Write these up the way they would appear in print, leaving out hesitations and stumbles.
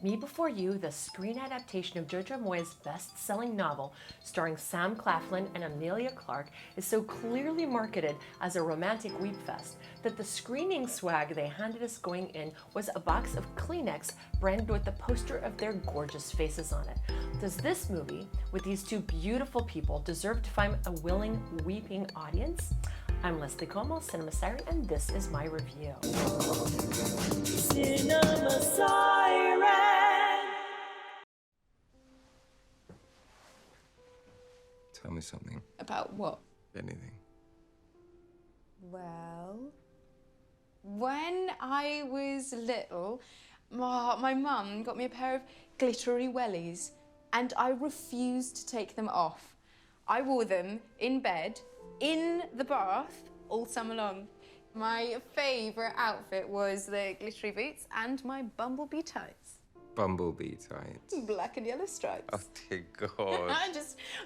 Me Before You, the screen adaptation of JoJo Moyes' best-selling novel starring Sam Claflin and Emilia Clarke, is so clearly marketed as a romantic weepfest that the screening swag they handed us going in was a box of Kleenex branded with the poster of their gorgeous faces on it. Does this movie, with these two beautiful people, deserve to find a willing, weeping audience? I'm Leslie Como, Cinema Siren, and this is my review. Cinema Siren! Tell me something. About what? Anything. Well, when I was little, my mum got me a pair of glittery wellies, and I refused to take them off. I wore them in bed, in the bath, all summer long. My favourite outfit was the glittery boots and my bumblebee tights. Bumblebee tights. Black and yellow stripes. Oh dear God.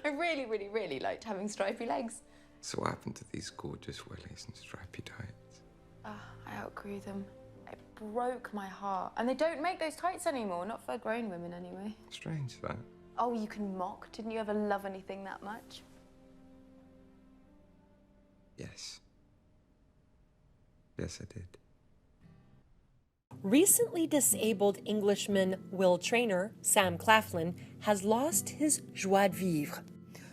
I really liked having stripy legs. So what happened to these gorgeous wellies and stripy tights? I outgrew them. It broke my heart. And they don't make those tights anymore, not for grown women anyway. Strange that. Oh, you can mock. Didn't you ever love anything that much? Yes. Yes, I did. Recently disabled Englishman Will Traynor, Sam Claflin, has lost his joie de vivre.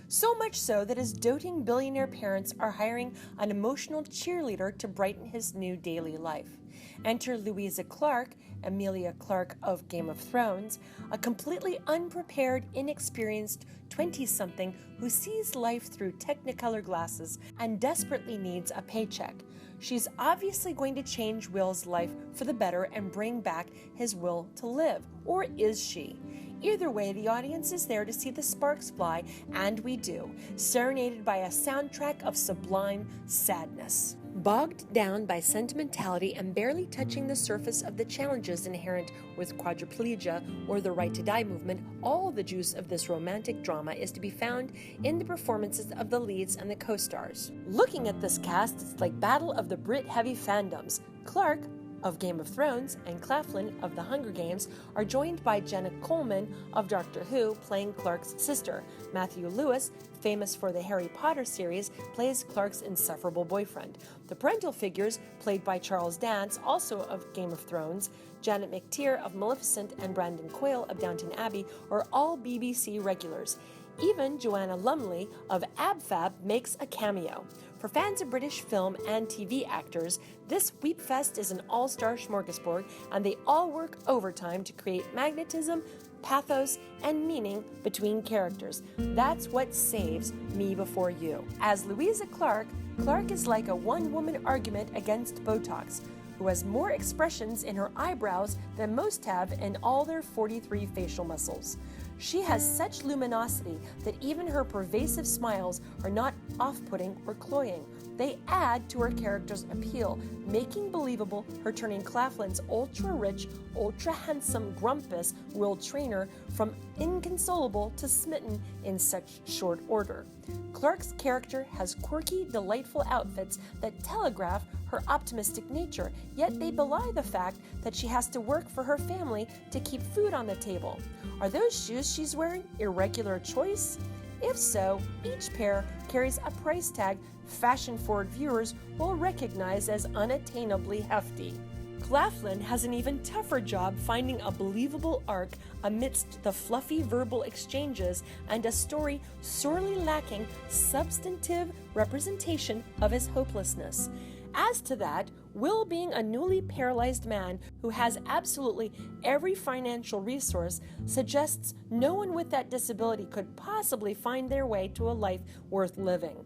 So much so that his doting billionaire parents are hiring an emotional cheerleader to brighten his new daily life. Enter Louisa Clarke, Emilia Clarke of Game of Thrones, a completely unprepared, inexperienced 20-something who sees life through Technicolor glasses and desperately needs a paycheck. She's obviously going to change Will's life for the better and bring back his will to live. Or is she? Either way, the audience is there to see the sparks fly, and we do, serenaded by a soundtrack of sublime sadness. Bogged down by sentimentality and barely touching the surface of the challenges inherent with quadriplegia or the right to die movement, all the juice of this romantic drama is to be found in the performances of the leads and the co-stars. Looking at this cast, it's like battle of the Brit heavy fandoms. Clarke of Game of Thrones and Claflin of The Hunger Games are joined by Jenna Coleman of Doctor Who, playing Clarke's sister. Matthew Lewis, famous for the Harry Potter series, plays Clarke's insufferable boyfriend. The parental figures, played by Charles Dance, also of Game of Thrones, Janet McTeer of Maleficent, and Brandon Coyle of Downton Abbey, are all BBC regulars. Even Joanna Lumley of AbFab makes a cameo. For fans of British film and TV actors, this Weepfest is an all-star smorgasbord, and they all work overtime to create magnetism, pathos, and meaning between characters. That's what saves Me Before You. As Louisa Clarke, Clarke is like a one-woman argument against Botox, who has more expressions in her eyebrows than most have in all their 43 facial muscles. She has such luminosity that even her pervasive smiles are not off-putting or cloying. They add to her character's appeal, making believable her turning Claflin's ultra-rich, ultra-handsome grumpus Will Traynor from inconsolable to smitten in such short order. Clarke's character has quirky, delightful outfits that telegraph her optimistic nature, yet they belie the fact that she has to work for her family to keep food on the table. Are those shoes she's wearing irregular choice? If so, each pair carries a price tag fashion-forward viewers will recognize as unattainably hefty. Claflin has an even tougher job finding a believable arc amidst the fluffy verbal exchanges and a story sorely lacking substantive representation of his hopelessness. As to that, Will, being a newly paralyzed man who has absolutely every financial resource, suggests no one with that disability could possibly find their way to a life worth living.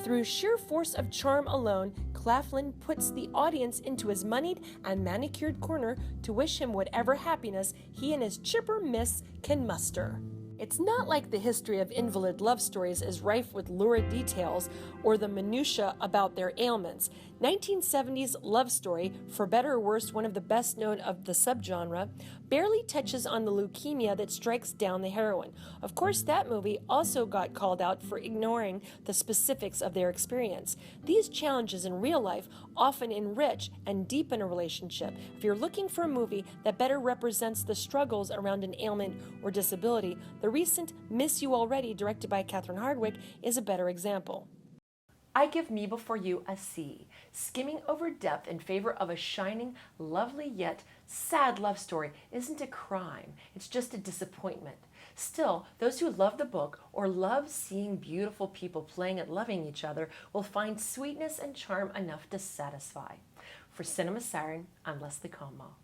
Through sheer force of charm alone, Claflin puts the audience into his moneyed and manicured corner to wish him whatever happiness he and his chipper miss can muster. It's not like the history of invalid love stories is rife with lurid details or the minutiae about their ailments. 1970s love story, for better or worse one of the best known of the subgenre, barely touches on the leukemia that strikes down the heroine. Of course, that movie also got called out for ignoring the specifics of their experience. These challenges in real life often enrich and deepen a relationship. If you're looking for a movie that better represents the struggles around an ailment or disability, the recent Miss You Already, directed by Catherine Hardwicke, is a better example. I give Me Before You a C, skimming over depth in favor of a shining, lovely yet sad love story isn't a crime, it's just a disappointment. Still, those who love the book or love seeing beautiful people playing and loving each other will find sweetness and charm enough to satisfy. For Cinema Siren, I'm Leslie Como.